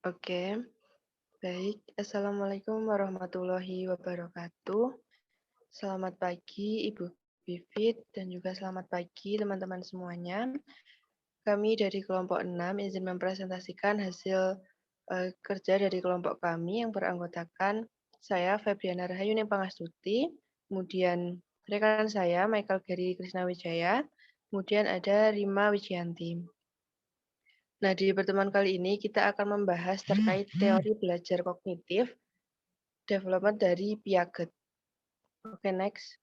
Oke, baik. Assalamualaikum warahmatullahi wabarakatuh. Selamat pagi Ibu Vivit dan juga selamat pagi teman-teman semuanya. Kami dari kelompok 6 izin mempresentasikan hasil kerja dari kelompok kami yang beranggotakan saya Febriana Rahayuni Pangastuti, kemudian rekan saya Michael Gary Krisnawijaya, kemudian ada Rima Wijianti. Nah, di pertemuan kali ini kita akan membahas terkait teori belajar kognitif, development dari Piaget. Oke, next.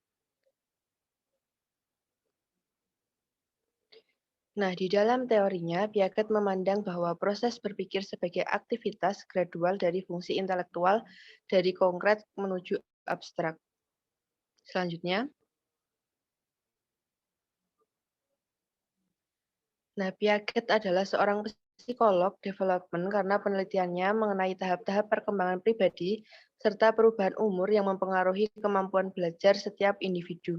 Nah, di dalam teorinya, Piaget memandang bahwa proses berpikir sebagai aktivitas gradual dari fungsi intelektual dari konkret menuju abstrak. Selanjutnya, nah, Piaget adalah seorang psikolog development karena penelitiannya mengenai tahap-tahap perkembangan pribadi serta perubahan umur yang mempengaruhi kemampuan belajar setiap individu.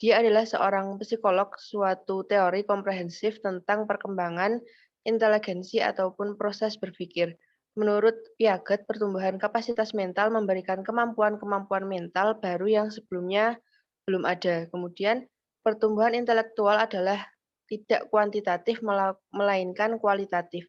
Dia adalah seorang psikolog suatu teori komprehensif tentang perkembangan inteligensi ataupun proses berpikir. Menurut Piaget, pertumbuhan kapasitas mental memberikan kemampuan-kemampuan mental baru yang sebelumnya belum ada. Kemudian, pertumbuhan intelektual adalah tidak kuantitatif melainkan kualitatif.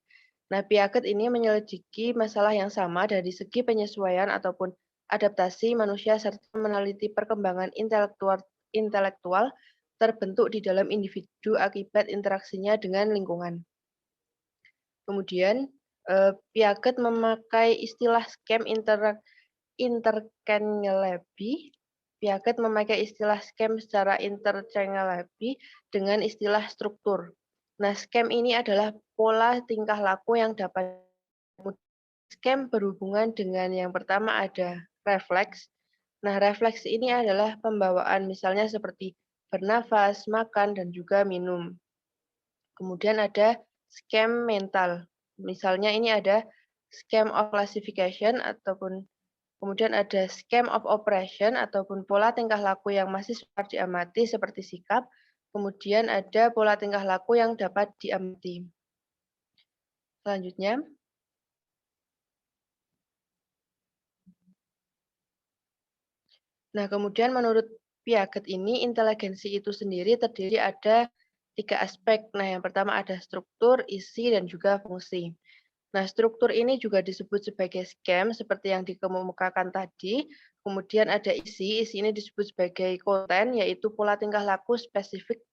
Nah, Piaget ini menyelidiki masalah yang sama dari segi penyesuaian ataupun adaptasi manusia serta meneliti perkembangan intelektual terbentuk di dalam individu akibat interaksinya dengan lingkungan. Kemudian, Piaget memakai istilah skema interchangeability. Piaget memakai istilah skema secara interchangeability dengan istilah struktur. Nah, skema ini adalah pola tingkah laku yang dapat skema berhubungan dengan yang pertama ada refleks. Nah, refleks ini adalah pembawaan misalnya seperti bernafas, makan, dan juga minum. Kemudian ada skema mental. Misalnya ini ada scheme of classification ataupun kemudian ada scheme of operation ataupun pola tingkah laku yang masih sukar diamati seperti sikap. Kemudian ada pola tingkah laku yang dapat diamati. Selanjutnya, nah kemudian menurut Piaget ini inteligensi itu sendiri terdiri ada 3 aspek. Nah yang pertama ada struktur, isi, dan juga fungsi. Nah, struktur ini juga disebut sebagai skema seperti yang dikemukakan tadi. Kemudian ada isi ini disebut sebagai konten, yaitu pola tingkah laku spesifik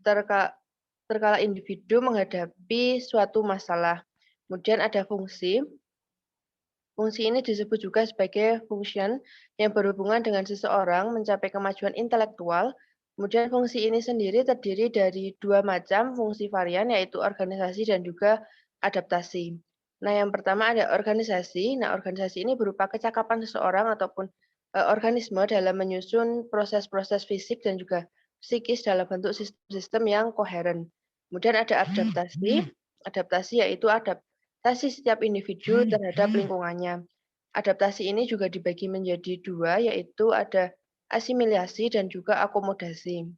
terkala individu menghadapi suatu masalah. Kemudian ada fungsi. Fungsi ini disebut juga sebagai function yang berhubungan dengan seseorang mencapai kemajuan intelektual. Kemudian fungsi ini sendiri terdiri dari 2 macam fungsi varian, yaitu organisasi dan juga adaptasi. Nah, yang pertama ada organisasi. Nah, organisasi ini berupa kecakapan seseorang ataupun organisme dalam menyusun proses-proses fisik dan juga psikis dalam bentuk sistem-sistem yang koheren. Kemudian ada adaptasi. Adaptasi yaitu adaptasi setiap individu terhadap lingkungannya. Adaptasi ini juga dibagi menjadi 2, yaitu ada asimilasi dan juga akomodasi.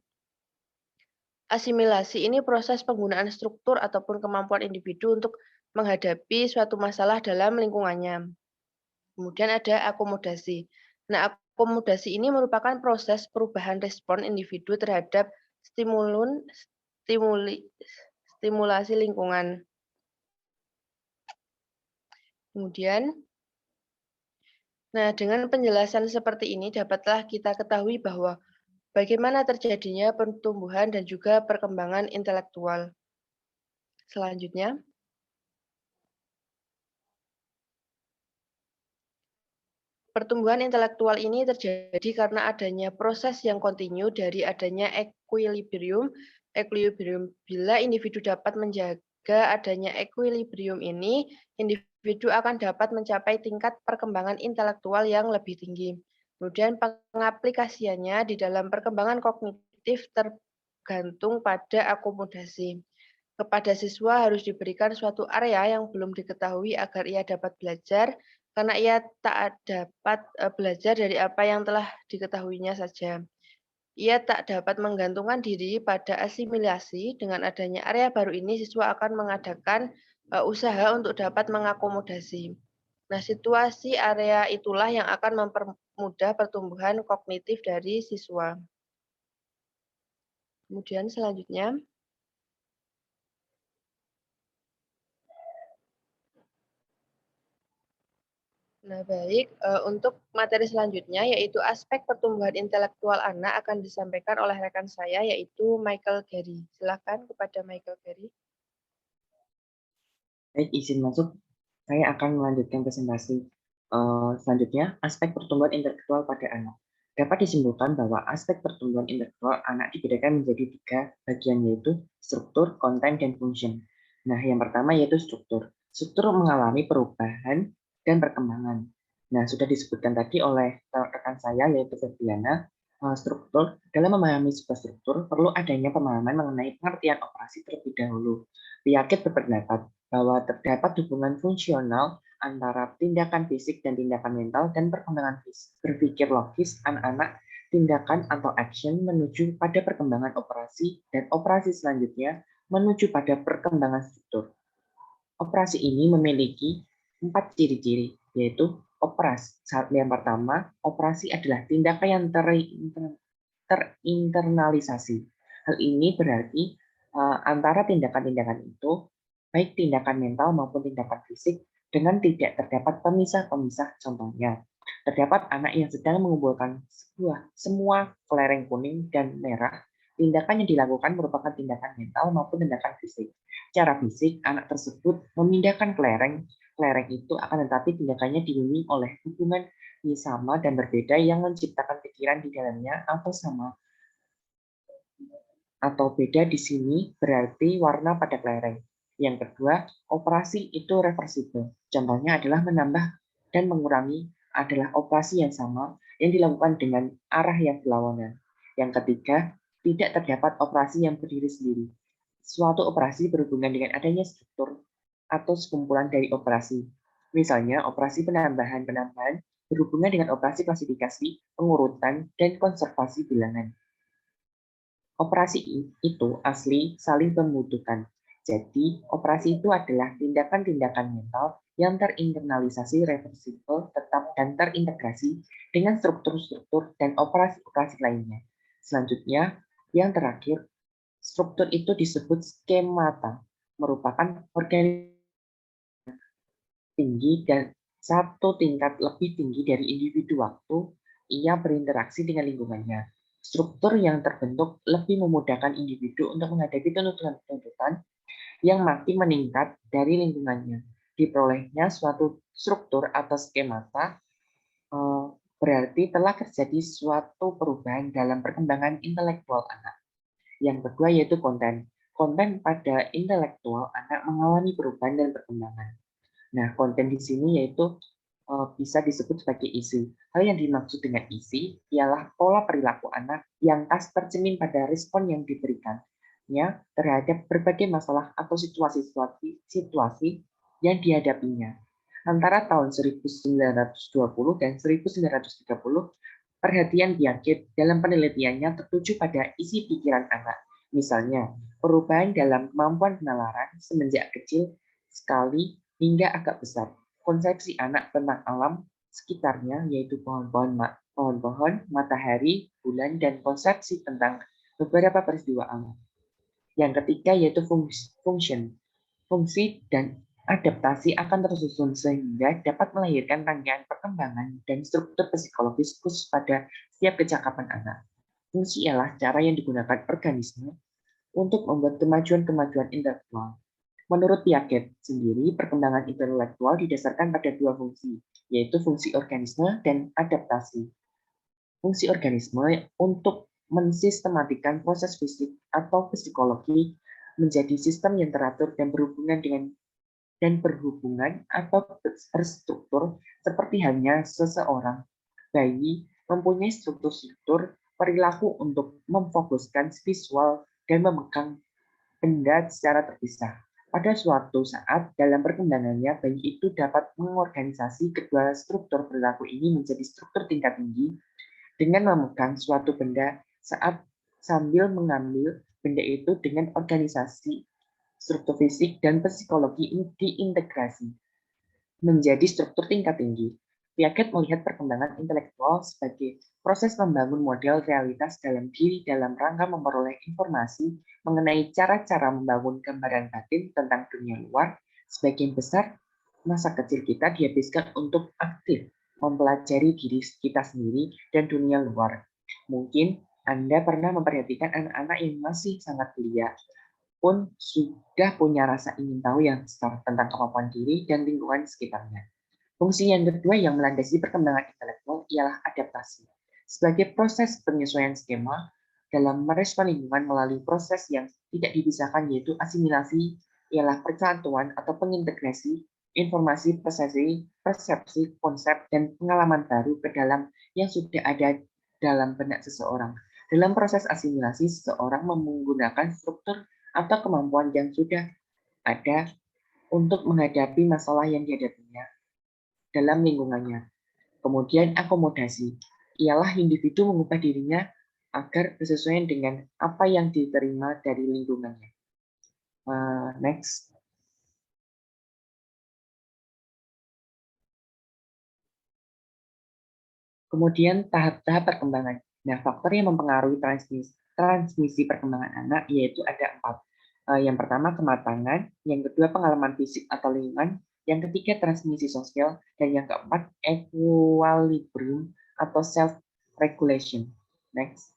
Asimilasi ini proses penggunaan struktur ataupun kemampuan individu untuk menghadapi suatu masalah dalam lingkungannya. Kemudian ada akomodasi. Nah, akomodasi ini merupakan proses perubahan respon individu terhadap stimulasi lingkungan. Kemudian, nah dengan penjelasan seperti ini dapatlah kita ketahui bahwa bagaimana terjadinya pertumbuhan dan juga perkembangan intelektual. Selanjutnya, pertumbuhan intelektual ini terjadi karena adanya proses yang kontinu dari adanya equilibrium. Equilibrium, bila individu dapat menjaga adanya equilibrium ini, individu akan dapat mencapai tingkat perkembangan intelektual yang lebih tinggi. Kemudian pengaplikasiannya di dalam perkembangan kognitif tergantung pada akomodasi. Kepada siswa harus diberikan suatu area yang belum diketahui agar ia dapat belajar, karena ia tak dapat belajar dari apa yang telah diketahuinya saja. Ia tak dapat menggantungkan diri pada asimilasi. Dengan adanya area baru ini, siswa akan mengadakan usaha untuk dapat mengakomodasi. Nah, situasi area itulah yang akan mempermudah pertumbuhan kognitif dari siswa. Kemudian selanjutnya, nah baik, untuk materi selanjutnya yaitu aspek pertumbuhan intelektual anak akan disampaikan oleh rekan saya yaitu Michael Gary. Silakan kepada Michael Gary. Baik, izin masuk. Saya akan melanjutkan presentasi. Selanjutnya, aspek pertumbuhan intelektual pada anak. Dapat disimpulkan bahwa aspek pertumbuhan intelektual anak dibedakan menjadi 3 bagian, yaitu struktur, konten, dan function. Nah, yang pertama yaitu struktur. Struktur mengalami perubahan dan perkembangan. Nah, sudah disebutkan tadi oleh rekan saya yaitu Febriana, struktur dalam memahami sebuah struktur perlu adanya pemahaman mengenai pengertian operasi terlebih dahulu. Piaget berpendapat bahwa terdapat hubungan fungsional antara tindakan fisik dan tindakan mental dan perkembangan berpikir logis anak-anak, tindakan atau action menuju pada perkembangan operasi dan operasi selanjutnya menuju pada perkembangan struktur. Operasi ini memiliki 4 ciri-ciri, yaitu operasi. Yang pertama, operasi adalah tindakan yang terinternalisasi. Hal ini berarti antara tindakan-tindakan itu, baik tindakan mental maupun tindakan fisik, dengan tidak terdapat pemisah-pemisah. Contohnya, terdapat anak yang sedang mengumpulkan semua kelereng kuning dan merah. Tindakan yang dilakukan merupakan tindakan mental maupun tindakan fisik. Secara fisik, anak tersebut memindahkan kelereng. Kelereng itu akan tetapi tindakannya dibimbing oleh hubungan sama dan berbeda yang menciptakan pikiran di dalamnya atau sama atau beda di sini berarti warna pada kelereng. Yang kedua, operasi itu reversibel. Contohnya adalah menambah dan mengurangi adalah operasi yang sama yang dilakukan dengan arah yang berlawanan. Yang ketiga, tidak terdapat operasi yang berdiri sendiri. Suatu operasi berhubungan dengan adanya struktur atau sekumpulan dari operasi. Misalnya, operasi penambahan-penambahan berhubungan dengan operasi klasifikasi, pengurutan, dan konservasi bilangan. Operasi itu asli saling membutuhkan. Jadi, operasi itu adalah tindakan-tindakan mental yang terinternalisasi, reversibel, tetap, dan terintegrasi dengan struktur-struktur dan operasi-operasi lainnya. Selanjutnya, yang terakhir, struktur itu disebut skemata, merupakan organisasi tinggi dan satu tingkat lebih tinggi dari individu waktu ia berinteraksi dengan lingkungannya. Struktur yang terbentuk lebih memudahkan individu untuk menghadapi tuntutan-tuntutan yang makin meningkat dari lingkungannya. Diperolehnya suatu struktur atau skemata berarti telah terjadi suatu perubahan dalam perkembangan intelektual anak. Yang kedua yaitu konten. Konten pada intelektual anak mengalami perubahan dan perkembangan. Nah, konten di sini yaitu bisa disebut sebagai isi. Hal yang dimaksud dengan isi ialah pola perilaku anak yang khas tercermin pada respon yang diberikannya terhadap berbagai masalah atau situasi yang dihadapinya. Antara tahun 1920 dan 1930, perhatian Piaget dalam penelitiannya tertuju pada isi pikiran anak. Misalnya, perubahan dalam kemampuan penalaran semenjak kecil sekali hingga agak besar. Konsepsi anak tentang alam sekitarnya, yaitu pohon-pohon, matahari, bulan, dan konsepsi tentang beberapa peristiwa alam. Yang ketiga yaitu function. Fungsi dan adaptasi akan tersusun sehingga dapat melahirkan rangkaian perkembangan dan struktur psikologis khusus pada setiap kecakapan anak. Fungsi ialah cara yang digunakan organisme untuk membuat kemajuan-kemajuan intelektual. Menurut Piaget sendiri, perkembangan intelektual didasarkan pada 2 fungsi, yaitu fungsi organisme dan adaptasi. Fungsi organisme untuk mensistematikan proses fisik atau psikologi menjadi sistem yang teratur dan berhubungan atau berstruktur seperti halnya seseorang bayi mempunyai struktur-struktur perilaku untuk memfokuskan visual dan memegang benda secara terpisah. Pada suatu saat dalam perkembangannya, bayi itu dapat mengorganisasi kedua struktur perilaku ini menjadi struktur tingkat tinggi dengan memegang suatu benda saat sambil mengambil benda itu dengan organisasi, struktur fisik, dan psikologi diintegrasi menjadi struktur tingkat tinggi. Piaget melihat perkembangan intelektual sebagai proses membangun model realitas dalam diri dalam rangka memperoleh informasi mengenai cara-cara membangun gambaran batin tentang dunia luar. Sebagian besar masa kecil kita dihabiskan untuk aktif mempelajari diri kita sendiri dan dunia luar. Mungkin Anda pernah memperhatikan anak-anak yang masih sangat belia, pun sudah punya rasa ingin tahu yang besar tentang kemampuan diri dan lingkungan sekitarnya. Fungsi yang kedua yang melandasi perkembangan intelektual ialah adaptasi. Sebagai proses penyesuaian skema dalam merespon lingkungan melalui proses yang tidak dipisahkan yaitu asimilasi ialah percantuan atau pengintegrasi informasi, persepsi, konsep, dan pengalaman baru ke dalam yang sudah ada dalam benak seseorang. Dalam proses asimilasi, seseorang menggunakan struktur atau kemampuan yang sudah ada untuk menghadapi masalah yang dihadapinya dalam lingkungannya. Kemudian akomodasi, ialah individu mengubah dirinya agar bersesuaian dengan apa yang diterima dari lingkungannya. Next. Kemudian tahap-tahap perkembangan. Nah, faktor yang mempengaruhi transmisi perkembangan anak yaitu ada 4. Yang pertama kematangan, yang kedua pengalaman fisik atau lingkungan, yang ketiga transmisi sosial, dan yang keempat equilibrium atau self-regulation. Next.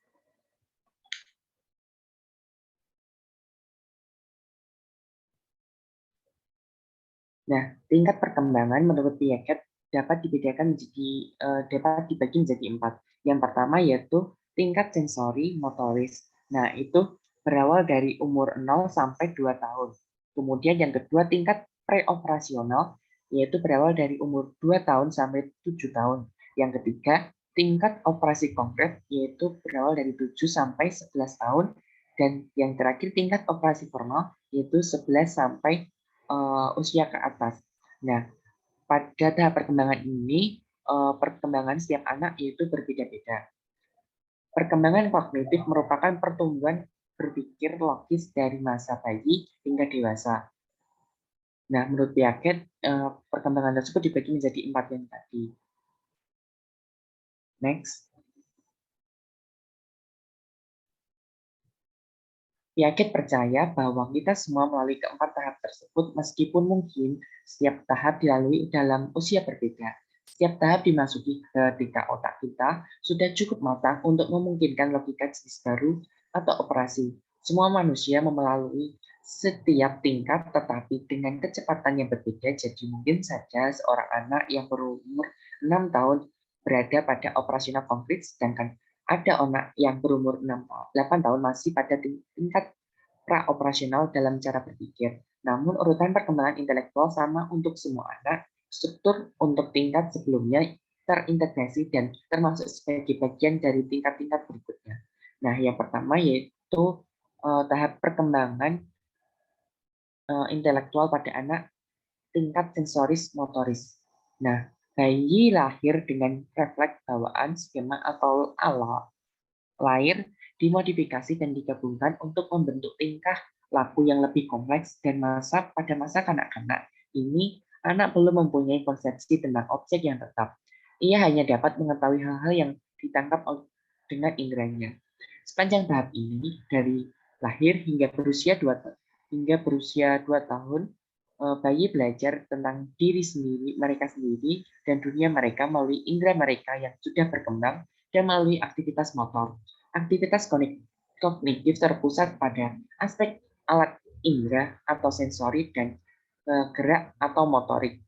Nah, tingkat perkembangan menurut Piaget dapat dibagi menjadi 4. Yang pertama yaitu tingkat sensori motoris. Nah, itu berawal dari umur 0 sampai 2 tahun. Kemudian yang kedua tingkat preoperasional yaitu berawal dari umur 2 tahun sampai 7 tahun. Yang ketiga, tingkat operasi konkret yaitu berawal dari 7 sampai 11 tahun dan yang terakhir tingkat operasi formal yaitu 11 sampai usia ke atas. Nah, pada tahap perkembangan ini, perkembangan setiap anak itu berbeda-beda. Perkembangan kognitif merupakan pertumbuhan berpikir logis dari masa bayi hingga dewasa. Nah, menurut Piaget, perkembangan tersebut dibagi menjadi 4 yang tadi. Next. Piaget percaya bahwa kita semua melalui keempat tahap tersebut meskipun mungkin setiap tahap dilalui dalam usia berbeda. Setiap tahap dimasuki ketika otak kita sudah cukup matang untuk memungkinkan logika jenis baru atau operasi. Semua manusia melalui setiap tingkat tetapi dengan kecepatan yang berbeda. Jadi mungkin saja seorang anak yang berumur 6 tahun berada pada operasional konkret sedangkan ada anak yang berumur 8 tahun masih pada tingkat pra-operasional dalam cara berpikir. Namun urutan perkembangan intelektual sama untuk semua anak, struktur untuk tingkat sebelumnya terintegrasi dan termasuk sebagai bagian dari tingkat-tingkat berikutnya. Nah, yang pertama yaitu tahap perkembangan intelektual pada anak tingkat sensoris motoris. Nah, bayi lahir dengan refleks bawaan, skema atau ala lahir dimodifikasi dan digabungkan untuk membentuk tingkah laku yang lebih kompleks dan pada masa kanak-kanak ini anak belum mempunyai konsepsi tentang objek yang tetap. Ia hanya dapat mengetahui hal-hal yang ditangkap dengan inderanya. Sepanjang tahap ini dari lahir hingga berusia 2 tahun bayi belajar tentang diri sendiri, mereka sendiri, dan dunia mereka melalui indera mereka yang sudah berkembang dan melalui aktivitas motor. Aktivitas kognitif terpusat pada aspek alat indera atau sensori dan gerak atau motorik.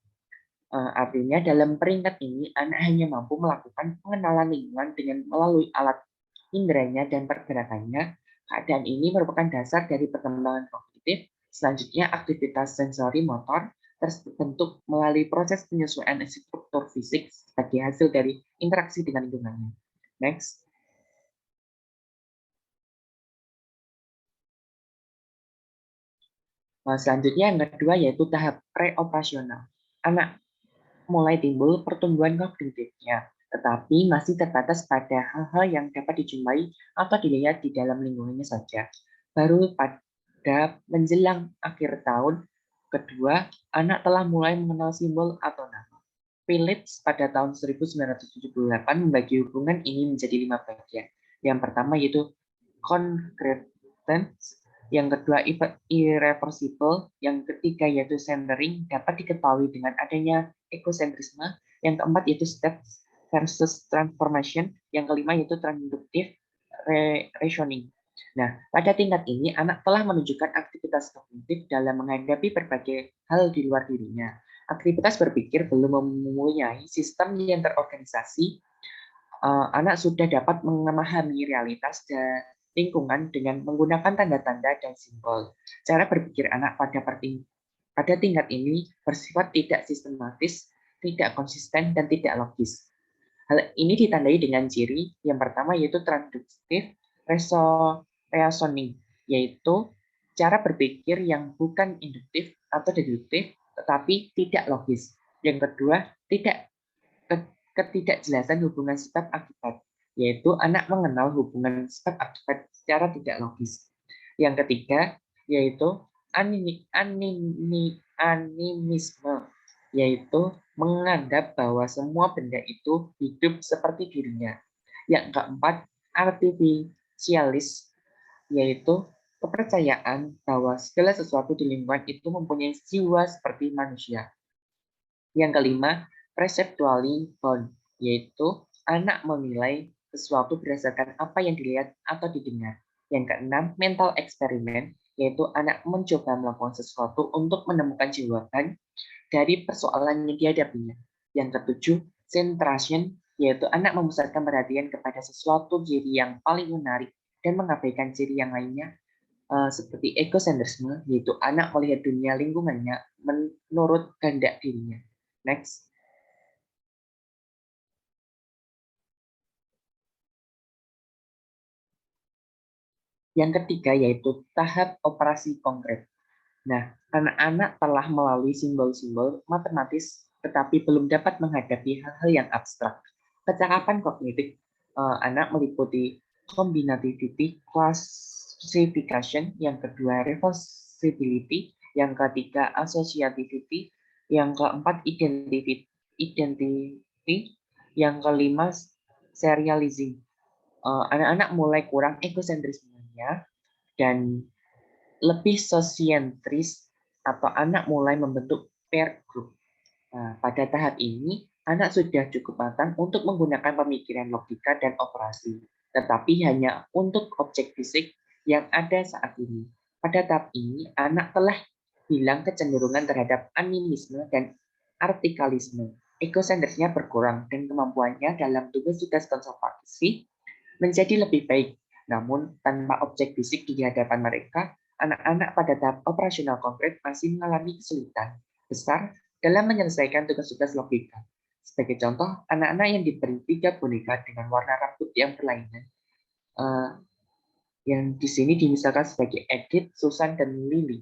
Artinya dalam peringkat ini anak hanya mampu melakukan pengenalan lingkungan dengan melalui alat inderanya dan pergerakannya. Keadaan ini merupakan dasar dari perkembangan kognitif. Selanjutnya, aktivitas sensori motor terbentuk melalui proses penyesuaian struktur fisik sebagai hasil dari interaksi dengan lingkungannya. Next. Selanjutnya yang kedua yaitu tahap preoperasional. Anak mulai timbul pertumbuhan kognitifnya. tetapi masih terbatas pada hal-hal yang dapat dijumpai atau dilihat di dalam lingkungannya saja. Baru pada menjelang akhir tahun kedua, anak telah mulai mengenal simbol atau nama. Phillips pada tahun 1978 membagi hubungan ini menjadi 5 bagian. Yang pertama yaitu concretance, yang kedua irreversible, yang ketiga yaitu centering, dapat diketahui dengan adanya ekosentrisme, yang keempat yaitu steps versus transformation, yang kelima yaitu transductive rationing. Nah, pada tingkat ini, anak telah menunjukkan aktivitas kognitif dalam menghadapi berbagai hal di luar dirinya. Aktivitas berpikir belum mempunyai sistem yang terorganisasi. Anak sudah dapat memahami realitas dan lingkungan dengan menggunakan tanda-tanda dan simbol. Cara berpikir anak pada tingkat ini bersifat tidak sistematis, tidak konsisten, dan tidak logis. Hal ini ditandai dengan ciri yang pertama yaitu transductive reasoning, yaitu cara berpikir yang bukan induktif atau deduktif, tetapi tidak logis. Yang kedua, ketidakjelasan hubungan sebab akibat, yaitu anak mengenal hubungan sebab akibat secara tidak logis. Yang ketiga, yaitu animisme, yaitu menganggap bahwa semua benda itu hidup seperti dirinya. Yang keempat, artificialis, yaitu kepercayaan bahwa segala sesuatu di lingkungan itu mempunyai jiwa seperti manusia. Yang kelima, perceptually bound, yaitu anak menilai sesuatu berdasarkan apa yang dilihat atau didengar. Yang keenam, mental eksperimen, yaitu anak mencoba melakukan sesuatu untuk menemukan jawaban dari persoalan yang dihadapinya. Yang ketujuh, centration, yaitu anak memusatkan perhatian kepada sesuatu ciri yang paling menarik dan mengabaikan ciri yang lainnya, seperti egocentrisme, yaitu anak melihat dunia lingkungannya menurut kehendak dirinya. Next. Yang ketiga yaitu tahap operasi konkret. Nah, anak-anak telah melalui simbol-simbol matematis tetapi belum dapat menghadapi hal-hal yang abstrak. Kecakapan kognitif anak meliputi combinativity, classification, yang kedua reversibility, yang ketiga associativity, yang keempat identity, yang kelima serializing. Anak-anak mulai kurang egosentrismenya dan lebih sosientris, atau anak mulai membentuk peer group. Nah, pada tahap ini, anak sudah cukup matang untuk menggunakan pemikiran logika dan operasi, tetapi hanya untuk objek fisik yang ada saat ini. Pada tahap ini, anak telah hilang kecenderungan terhadap animisme dan artikalisme. Egosentrisnya berkurang dan kemampuannya dalam tugas-tugas konservasi menjadi lebih baik. Namun, tanpa objek fisik di hadapan mereka, anak-anak pada tahap operasional konkret masih mengalami kesulitan besar dalam menyelesaikan tugas-tugas logika. Sebagai contoh, anak-anak yang diberi 3 boneka dengan warna rambut yang berlainan, yang di sini dimisalkan sebagai Edith, Susan, dan Lily,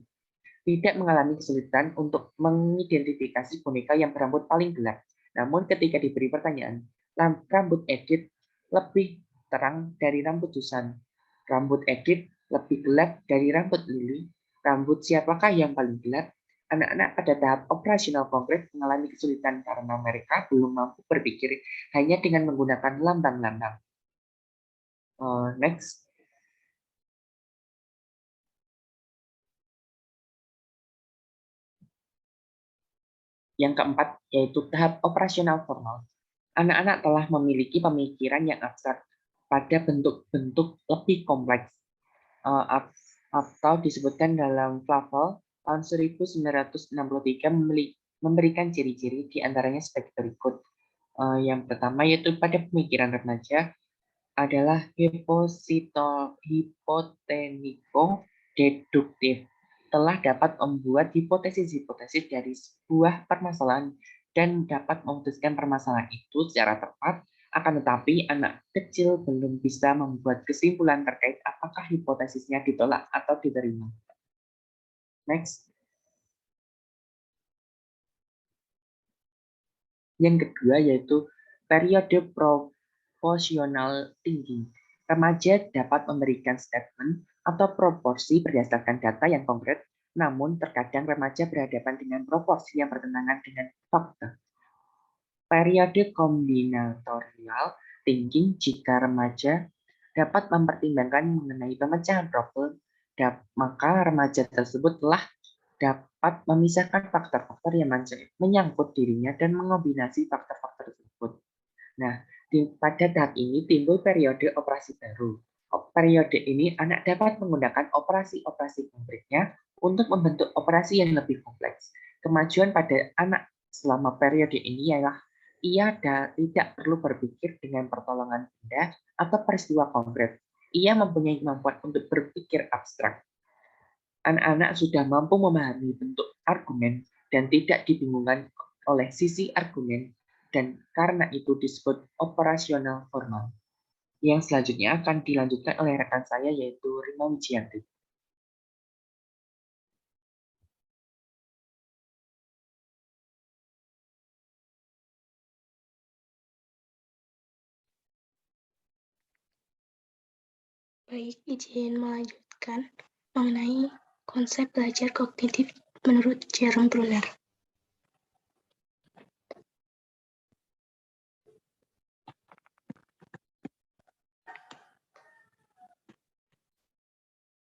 tidak mengalami kesulitan untuk mengidentifikasi boneka yang berambut paling gelap. Namun ketika diberi pertanyaan, rambut Edith lebih terang dari rambut Susan, rambut Edith lebih gelap dari rambut Lily, rambut siapakah yang paling gelap? Anak-anak pada tahap operasional konkret mengalami kesulitan karena mereka belum mampu berpikir hanya dengan menggunakan lambang-lambang. Next. Yang keempat, yaitu tahap operasional formal. Anak-anak telah memiliki pemikiran yang abstrak pada bentuk-bentuk lebih kompleks, atau disebutkan dalam Flavel tahun 1963 memberikan ciri-ciri diantaranya sebagai berikut. Yang pertama yaitu pada pemikiran remaja adalah hipoteniko-deduktif, telah dapat membuat hipotesis-hipotesis dari sebuah permasalahan dan dapat memutuskan permasalahan itu secara tepat, akan tetapi anak kecil belum bisa membuat kesimpulan terkait apakah hipotesisnya ditolak atau diterima. Next. Yang kedua yaitu Periode proporsional tinggi. Remaja dapat memberikan statement atau proporsi berdasarkan data yang konkret, namun terkadang remaja berhadapan dengan proporsi yang bertentangan dengan fakta. Periode kombinatorial thinking jika remaja dapat mempertimbangkan mengenai pemecahan problem, maka remaja tersebut telah dapat memisahkan faktor-faktor yang menyangkut dirinya dan mengombinasi faktor-faktor tersebut. Nah, pada tahap ini timbul periode operasi baru. Periode ini anak dapat menggunakan operasi-operasi konkretnya untuk membentuk operasi yang lebih kompleks. Kemajuan pada anak selama periode ini ialah ia tidak perlu berpikir dengan pertolongan benda atau peristiwa konkret. Ia mempunyai kemampuan untuk berpikir abstrak. Anak-anak sudah mampu memahami bentuk argumen dan tidak dibingungkan oleh sisi argumen, dan karena itu disebut operasional formal. Yang selanjutnya akan dilanjutkan oleh rekan saya yaitu Rima Wijianti. Baik, izin melanjutkan mengenai konsep belajar kognitif menurut Jerome Bruner.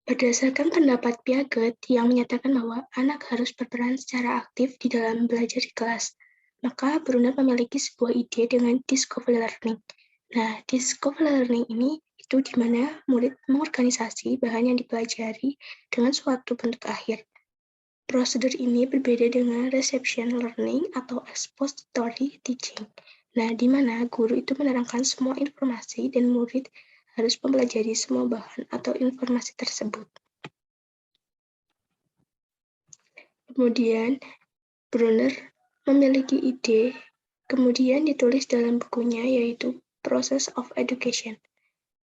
Berdasarkan pendapat Piaget yang menyatakan bahwa anak harus berperan secara aktif di dalam belajar di kelas, maka Bruner memiliki sebuah ide dengan discovery learning. Nah, discovery learning ini itu di mana murid mengorganisasi bahan yang dipelajari dengan suatu bentuk akhir. Prosedur ini berbeda dengan reception learning atau expository teaching. Nah, di mana guru itu menerangkan semua informasi dan murid harus mempelajari semua bahan atau informasi tersebut. Kemudian, Bruner memiliki ide, kemudian ditulis dalam bukunya yaitu Process of Education.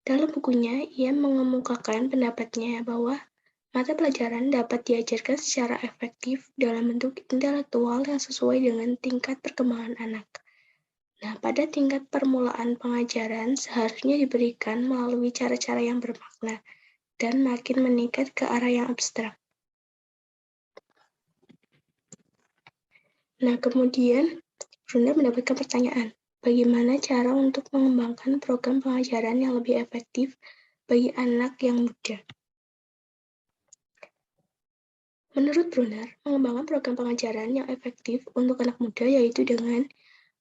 Dalam bukunya, ia mengemukakan pendapatnya bahwa mata pelajaran dapat diajarkan secara efektif dalam bentuk intelektual yang sesuai dengan tingkat perkembangan anak. Nah, pada tingkat permulaan pengajaran seharusnya diberikan melalui cara-cara yang bermakna dan makin meningkat ke arah yang abstrak. Nah, kemudian Bruner mendapatkan pertanyaan, bagaimana cara untuk mengembangkan program pengajaran yang lebih efektif bagi anak yang muda? Menurut Bruner, mengembangkan program pengajaran yang efektif untuk anak muda yaitu dengan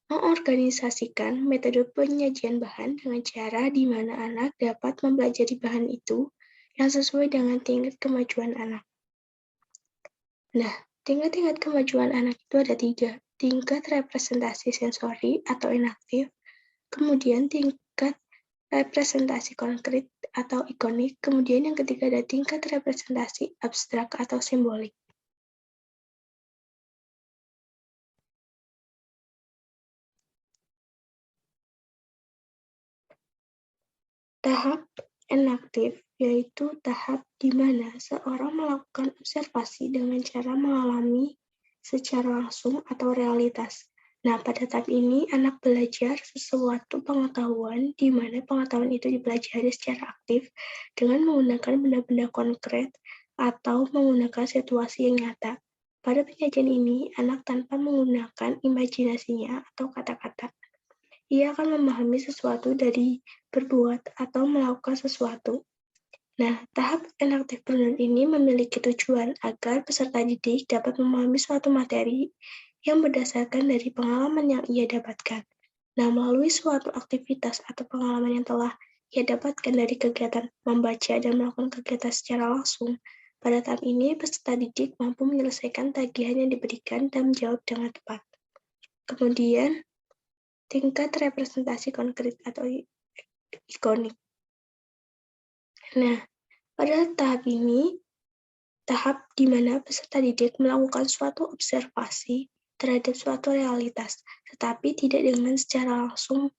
mengorganisasikan metode penyajian bahan dengan cara di mana anak dapat mempelajari bahan itu yang sesuai dengan tingkat kemajuan anak. Nah, tingkat-tingkat kemajuan anak itu ada 3. Tingkat representasi sensori atau inaktif, kemudian tingkat representasi konkret atau ikonik, kemudian yang ketiga ada tingkat representasi abstrak atau simbolik. Tahap inaktif yaitu tahap di mana seorang melakukan observasi dengan cara mengalami secara langsung atau realitas. Nah, pada tahap ini anak belajar sesuatu pengetahuan di mana pengetahuan itu dipelajari secara aktif dengan menggunakan benda-benda konkret atau menggunakan situasi yang nyata. Pada penyajian ini, anak tanpa menggunakan imajinasinya atau kata-kata. Ia akan memahami sesuatu dari berbuat atau melakukan sesuatu. Nah, tahap inaktif Bruner ini memiliki tujuan agar peserta didik dapat memahami suatu materi yang berdasarkan dari pengalaman yang ia dapatkan. Nah, melalui suatu aktivitas atau pengalaman yang telah ia dapatkan dari kegiatan membaca dan melakukan kegiatan secara langsung, pada tahap ini peserta didik mampu menyelesaikan tagihan yang diberikan dan menjawab dengan tepat. Kemudian, tingkat representasi konkret atau ikonik. Nah, pada tahap ini, tahap di mana peserta didik melakukan suatu observasi terhadap suatu realitas, tetapi tidak dengan secara langsung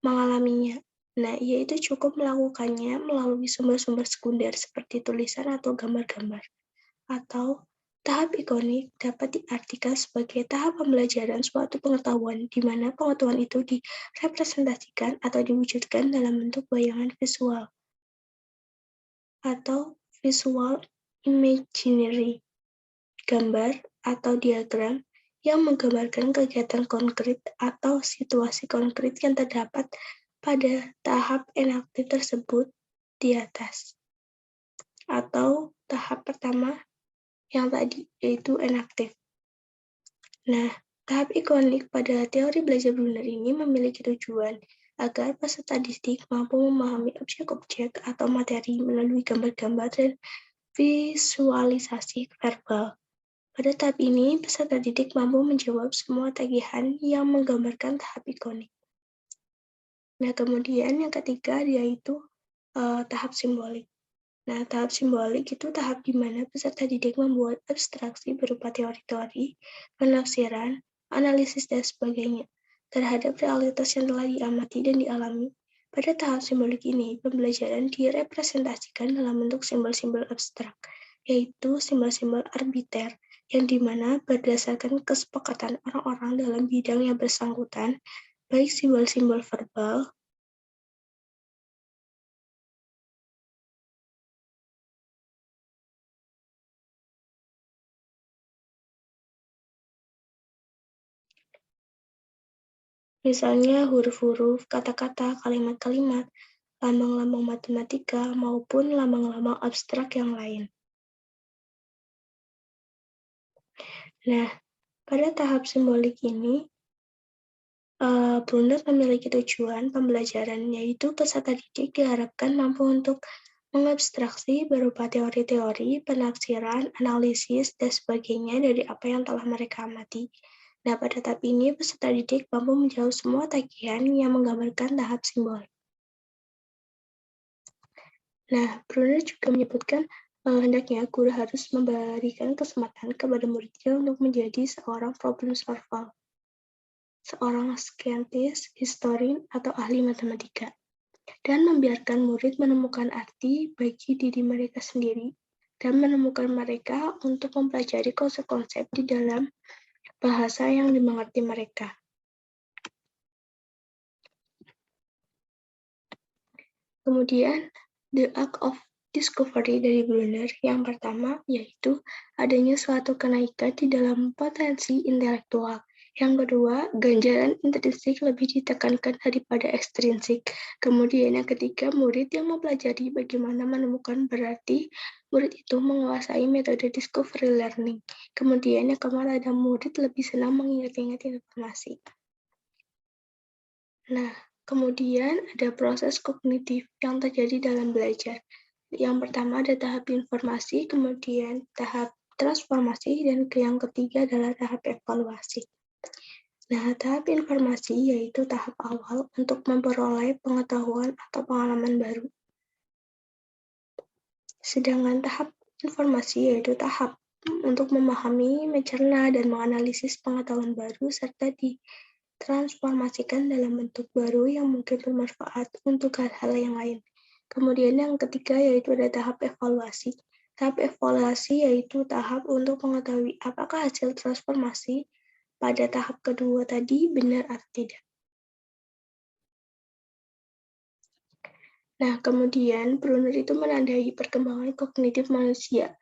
mengalaminya. Nah, ia itu cukup melakukannya melalui sumber-sumber sekunder seperti tulisan atau gambar-gambar, atau Tahap ikonik dapat diartikan sebagai tahap pembelajaran suatu pengetahuan di mana pengetahuan itu direpresentasikan atau diwujudkan dalam bentuk bayangan visual atau visual imaginary, gambar atau diagram yang menggambarkan kegiatan konkret atau situasi konkret yang terdapat pada tahap enaktif tersebut di atas. Atau tahap pertama yang tadi, yaitu enaktif. Nah, tahap ikonik pada teori belajar Brunner ini memiliki tujuan agar peserta didik mampu memahami objek-objek atau materi melalui gambar-gambar dan visualisasi verbal. Pada tahap ini, peserta didik mampu menjawab semua tagihan yang menggambarkan tahap ikonik. Nah, kemudian yang ketiga yaitu tahap simbolik. Nah, tahap simbolik itu tahap di mana peserta didik membuat abstraksi berupa teori-teori, penafsiran, analisis, dan sebagainya terhadap realitas yang telah diamati dan dialami. Pada tahap simbolik ini, pembelajaran direpresentasikan dalam bentuk simbol-simbol abstrak, yaitu simbol-simbol arbiter, yang dimana berdasarkan kesepakatan orang-orang dalam bidang yang bersangkutan, baik simbol-simbol verbal, misalnya huruf-huruf, kata-kata, kalimat-kalimat, lambang-lambang matematika, maupun lambang-lambang abstrak yang lain. Nah, pada tahap simbolik ini, Brunner memiliki tujuan pembelajaran, yaitu peserta didik diharapkan mampu untuk mengabstraksi berupa teori-teori, penafsiran, analisis, dan sebagainya dari apa yang telah mereka amati. Nah, pada tahap ini, peserta didik mampu menjawab semua tagihan yang menggambarkan tahap simbolik. Nah, Brunner juga menyebutkan hendaknya guru harus memberikan kesempatan kepada muridnya untuk menjadi seorang problem solver, seorang scientist, historian, atau ahli matematika, dan membiarkan murid menemukan arti bagi diri mereka sendiri dan menemukan mereka untuk mempelajari konsep-konsep di dalam bahasa yang dimengerti mereka. Kemudian, the act of discovery dari Brunner yang pertama yaitu adanya suatu kenaikan di dalam potensi intelektual. Yang kedua, ganjaran intrinsik lebih ditekankan daripada ekstrinsik. Kemudian yang ketiga, murid yang mempelajari bagaimana menemukan berarti murid itu menguasai metode discovery learning. Kemudian yang keempat ada murid lebih senang mengingat-ingat informasi. Nah, kemudian ada proses kognitif yang terjadi dalam belajar. Yang pertama ada tahap informasi, kemudian tahap transformasi, dan yang ketiga adalah tahap evaluasi. Nah, tahap informasi yaitu tahap awal untuk memperoleh pengetahuan atau pengalaman baru. Sedangkan tahap informasi yaitu tahap untuk memahami, mencerna, dan menganalisis pengetahuan baru serta ditransformasikan dalam bentuk baru yang mungkin bermanfaat untuk hal-hal yang lain. Kemudian yang ketiga yaitu ada tahap evaluasi. Tahap evaluasi yaitu tahap untuk mengetahui apakah hasil transformasi pada tahap kedua tadi benar atau tidak. Nah, kemudian Brunner itu menandai perkembangan kognitif manusia.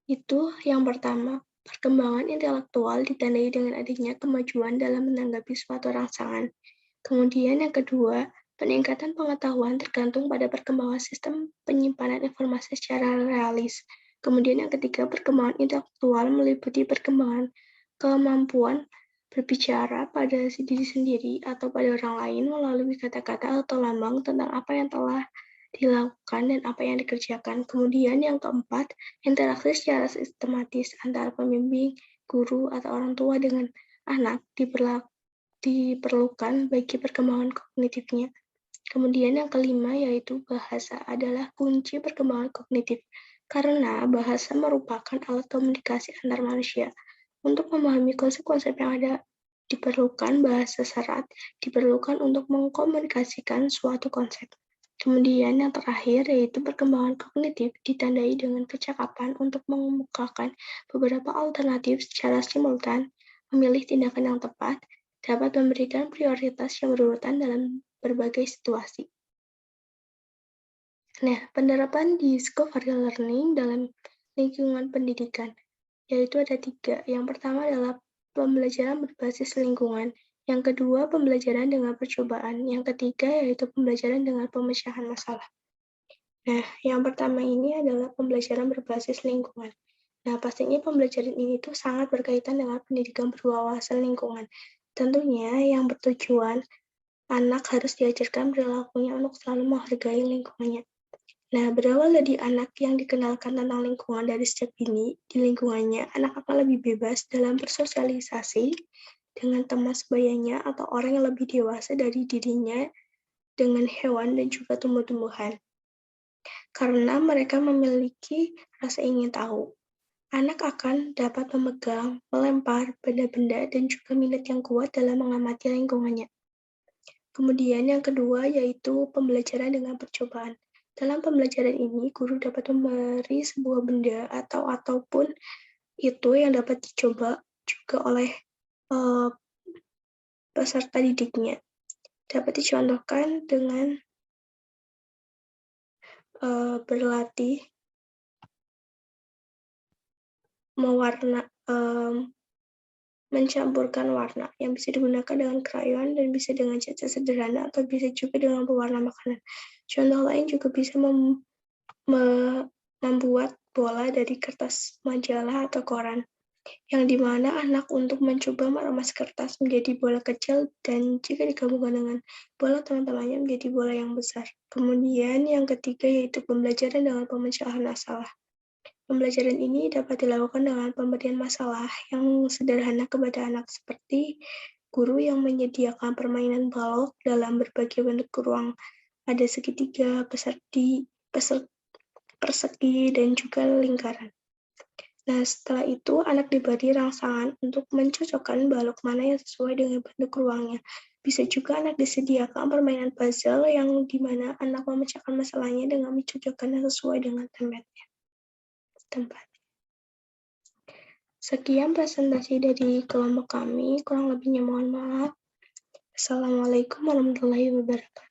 Itu yang pertama, perkembangan intelektual ditandai dengan adanya kemajuan dalam menanggapi suatu rangsangan. Kemudian yang kedua, peningkatan pengetahuan tergantung pada perkembangan sistem penyimpanan informasi secara realis. Kemudian yang ketiga, perkembangan intelektual meliputi perkembangan kemampuan berbicara pada diri sendiri atau pada orang lain melalui kata-kata atau lambang tentang apa yang telah dilakukan dan apa yang dikerjakan. Kemudian yang keempat, interaksi secara sistematis antara pembimbing, guru, atau orang tua dengan anak diperlukan bagi perkembangan kognitifnya. Kemudian yang kelima yaitu bahasa adalah kunci perkembangan kognitif, karena bahasa merupakan alat komunikasi antar manusia. Untuk memahami konsep-konsep yang ada, diperlukan bahasa syarat, diperlukan untuk mengkomunikasikan suatu konsep. Kemudian yang terakhir yaitu perkembangan kognitif ditandai dengan kecakapan untuk mengemukakan beberapa alternatif secara simultan, memilih tindakan yang tepat, dapat memberikan prioritas yang berurutan dalam berbagai situasi. Nah, penerapan discovery learning dalam lingkungan pendidikan, yaitu ada 3. Yang pertama adalah pembelajaran berbasis lingkungan. Yang kedua, pembelajaran dengan percobaan. Yang ketiga, yaitu pembelajaran dengan pemecahan masalah. Nah, yang pertama ini adalah pembelajaran berbasis lingkungan. Nah, pastinya pembelajaran ini tuh sangat berkaitan dengan pendidikan berwawasan lingkungan. Tentunya yang bertujuan anak harus diajarkan perilakunya untuk selalu menghargai lingkungannya. Nah, berawal dari anak yang dikenalkan tentang lingkungan dari sejak dini, di lingkungannya, anak akan lebih bebas dalam bersosialisasi dengan teman sebayanya atau orang yang lebih dewasa dari dirinya dengan hewan dan juga tumbuh-tumbuhan. Karena mereka memiliki rasa ingin tahu. Anak akan dapat memegang, melempar benda-benda dan juga minat yang kuat dalam mengamati lingkungannya. Kemudian yang kedua yaitu pembelajaran dengan percobaan. Dalam pembelajaran ini, guru dapat memberi sebuah benda ataupun itu yang dapat dicoba juga oleh peserta didiknya. Dapat dicontohkan dengan berlatih mencampurkan warna yang bisa digunakan dengan krayon dan bisa dengan cat sederhana atau bisa juga dengan pewarna makanan. Contoh lain juga bisa membuat bola dari kertas majalah atau koran, yang dimana anak untuk mencoba meremas kertas menjadi bola kecil dan jika digabungkan dengan bola teman-temannya menjadi bola yang besar. Kemudian yang ketiga yaitu pembelajaran dengan pemecahan masalah. Pembelajaran ini dapat dilakukan dengan pemberian masalah yang sederhana kepada anak seperti guru yang menyediakan permainan balok dalam berbagai bentuk ruang, ada segitiga, persegi, dan juga lingkaran. Nah, setelah itu anak diberi rangsangan untuk mencocokkan balok mana yang sesuai dengan bentuk ruangnya. Bisa juga anak disediakan permainan puzzle yang dimana anak memecahkan masalahnya dengan mencocokkan yang sesuai dengan tempat. Sekian presentasi dari kelompok kami, kurang lebihnya mohon maaf. Assalamualaikum warahmatullahi wabarakatuh.